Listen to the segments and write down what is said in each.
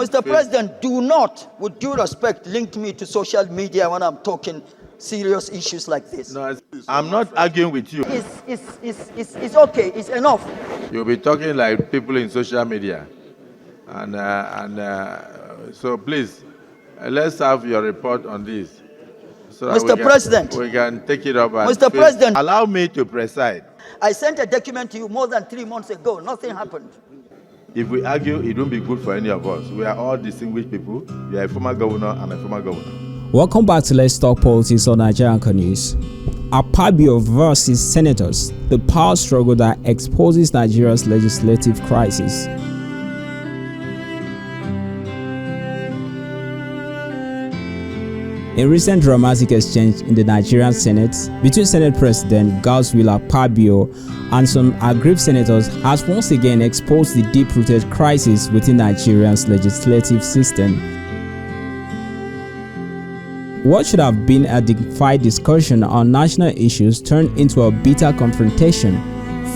Mr. President, do not, with due respect, link me to social media when I'm talking serious issues like this. No, I'm not arguing with you. It's okay. It's enough. You'll be talking like people in social media. So please, let's have your report on this. So Mr. President. We can take it up. Mr. President. Allow me to preside. I sent a document to you more than 3 months ago. Nothing happened. If we argue, it won't be good for any of us. We are all distinguished people. You are a former governor and a former governor. Welcome back to Let's Talk Politics on Nigerian News. Akpabio versus senators, the power struggle that exposes Nigeria's legislative crisis. A recent dramatic exchange in the Nigerian Senate between Senate President Godswill Akpabio and some aggrieved senators has once again exposed the deep-rooted crisis within Nigeria's legislative system. What should have been a dignified discussion on national issues turned into a bitter confrontation,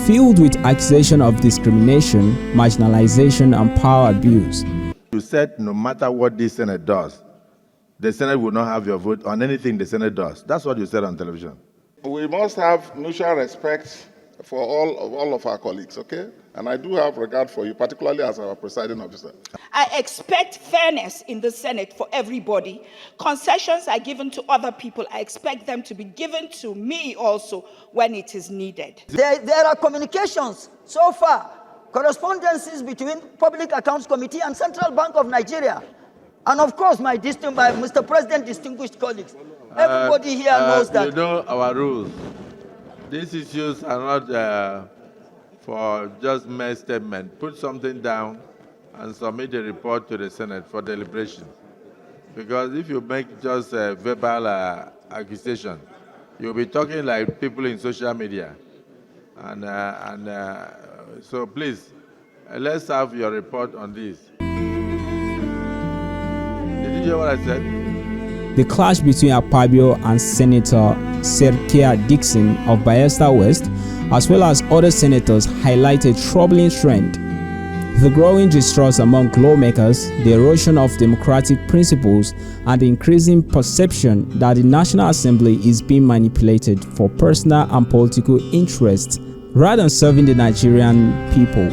filled with accusation of discrimination, marginalization, and power abuse. You said no matter what this Senate does, the Senate will not have your vote on anything the Senate does. That's what you said on television. We must have mutual respect for all of our colleagues, okay? And I do have regard for you, particularly as our presiding officer. I expect fairness in the Senate for everybody. Concessions are given to other people. I expect them to be given to me also when it is needed. There are communications so far, correspondences between Public Accounts Committee and Central Bank of Nigeria. And of course, my Mr. President, distinguished colleagues, everybody here knows that. You know our rules. These issues are not for just mere statement. Put something down and submit a report to the Senate for deliberation. Because if you make just a verbal accusation, you'll be talking like people in social media. So please, let's have your report on this. Did you hear what I said? The clash between Akpabio and Senator Seriake Dickson of Bayelsa West, as well as other senators, highlight a troubling trend. The growing distrust among lawmakers, the erosion of democratic principles, and the increasing perception that the National Assembly is being manipulated for personal and political interests rather than serving the Nigerian people.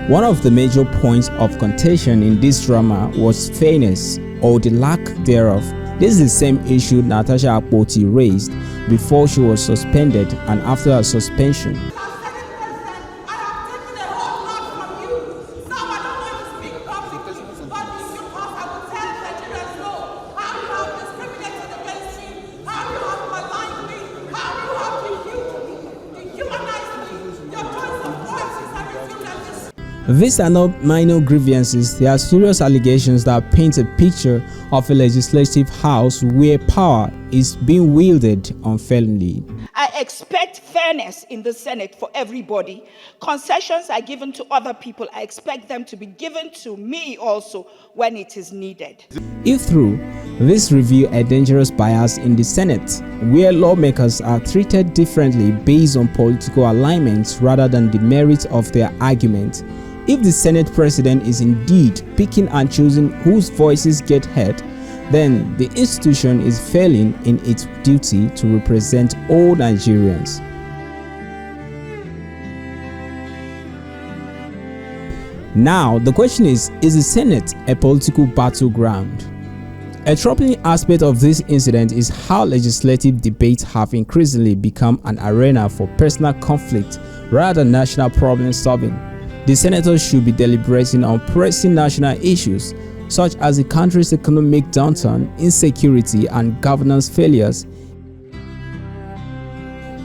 One of the major points of contention in this drama was fairness, or the lack thereof. This is the same issue Natasha Akpoti raised before she was suspended and after her suspension. These are not minor grievances, they are serious allegations that paint a picture of a legislative house where power is being wielded unfairly. I expect fairness in the Senate for everybody. Concessions are given to other people. I expect them to be given to me also when it is needed. If true, this reveals a dangerous bias in the Senate, where lawmakers are treated differently based on political alignments rather than the merit of their argument. If the Senate President is indeed picking and choosing whose voices get heard, then the institution is failing in its duty to represent all Nigerians. Now, the question is the Senate a political battleground? A troubling aspect of this incident is how legislative debates have increasingly become an arena for personal conflict rather than national problem solving. The senators should be deliberating on pressing national issues such as the country's economic downturn, insecurity, and governance failures.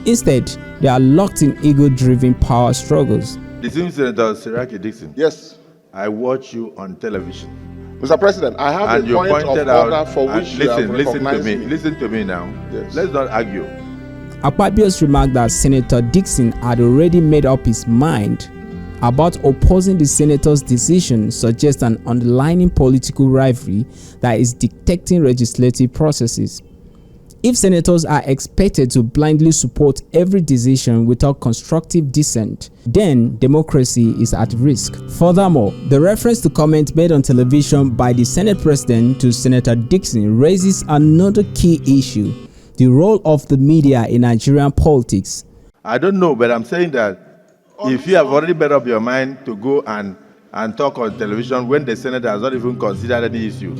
Instead, they are locked in ego-driven power struggles. Distinguished Senator Seriake Dickson. Yes. I watch you on television. Mr. President, I have a point of order for which you have recognized me. Listen to me now. Yes. Let's not argue. Akpabio's remark that Senator Dickson had already made up his mind about opposing the senator's decision suggests an underlying political rivalry that is dictating legislative processes. If senators are expected to blindly support every decision without constructive dissent, then democracy is at risk. Furthermore, the reference to comments made on television by the Senate President to Senator Dickson raises another key issue: the role of the media in Nigerian politics. I don't know, but I'm saying that if you have already made up your mind to go and talk on television when the Senate has not even considered any issue.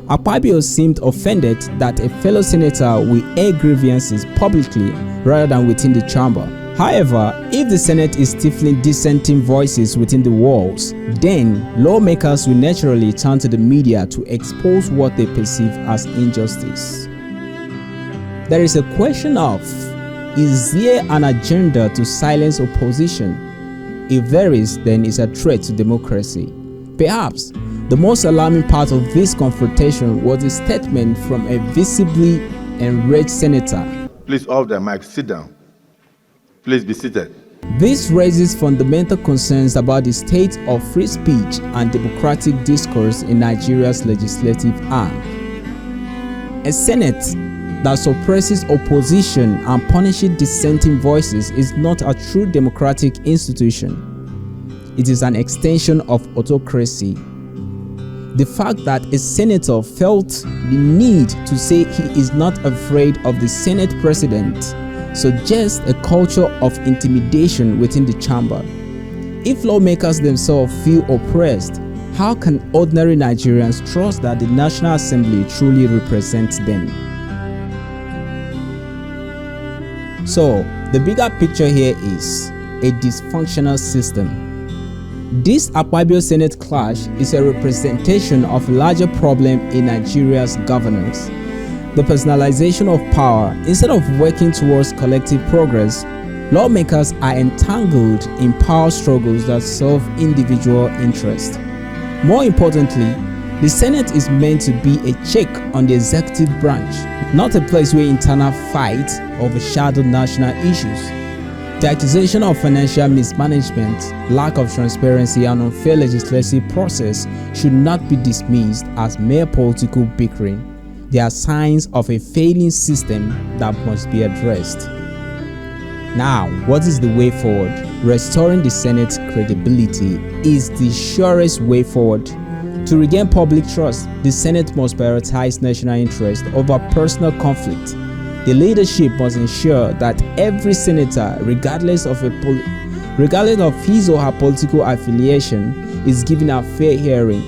Akpabio seemed offended that a fellow senator will air grievances publicly rather than within the chamber. However, if the Senate is stifling dissenting voices within the walls, then lawmakers will naturally turn to the media to expose what they perceive as injustice. There is a question of, is there an agenda to silence opposition? If there is, then it's a threat to democracy. Perhaps the most alarming part of this confrontation was a statement from a visibly enraged senator. Please off the mic, sit down. Please be seated. This raises fundamental concerns about the state of free speech and democratic discourse in Nigeria's legislative arm. A Senate that suppresses opposition and punishes dissenting voices is not a true democratic institution. It is an extension of autocracy. The fact that a senator felt the need to say he is not afraid of the Senate president suggests a culture of intimidation within the chamber. If lawmakers themselves feel oppressed, how can ordinary Nigerians trust that the National Assembly truly represents them? So, the bigger picture here is a dysfunctional system. This Akpabio Senate clash is a representation of a larger problem in Nigeria's governance. The personalization of power. Instead of working towards collective progress, lawmakers are entangled in power struggles that serve individual interests. More importantly, the Senate is meant to be a check on the executive branch, not a place where internal fights overshadow national issues. The accusation of financial mismanagement, lack of transparency, and unfair legislative process should not be dismissed as mere political bickering. They are signs of a failing system that must be addressed. Now, what is the way forward? Restoring the Senate's credibility is the surest way forward. To regain public trust, the Senate must prioritize national interest over personal conflict. The leadership must ensure that every senator, regardless of his or her political affiliation, is given a fair hearing.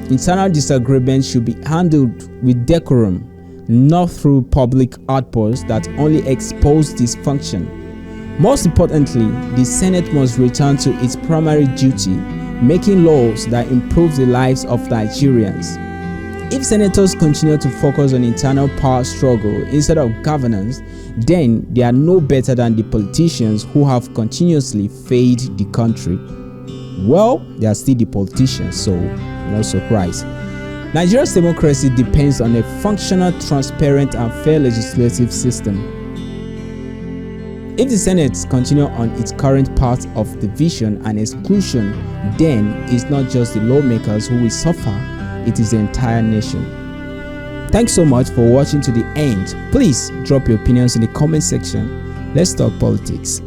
Internal disagreements should be handled with decorum, not through public outbursts that only expose dysfunction. Most importantly, the Senate must return to its primary duty, making laws that improve the lives of Nigerians. If senators continue to focus on internal power struggle instead of governance, then they are no better than the politicians who have continuously failed the country. Well, they are still the politicians, so no surprise. Nigeria's democracy depends on a functional, transparent, and fair legislative system. If the Senate continues on its current path of division and exclusion, then it's not just the lawmakers who will suffer, it is the entire nation. Thanks so much for watching to the end. Please drop your opinions in the comment section. Let's talk politics.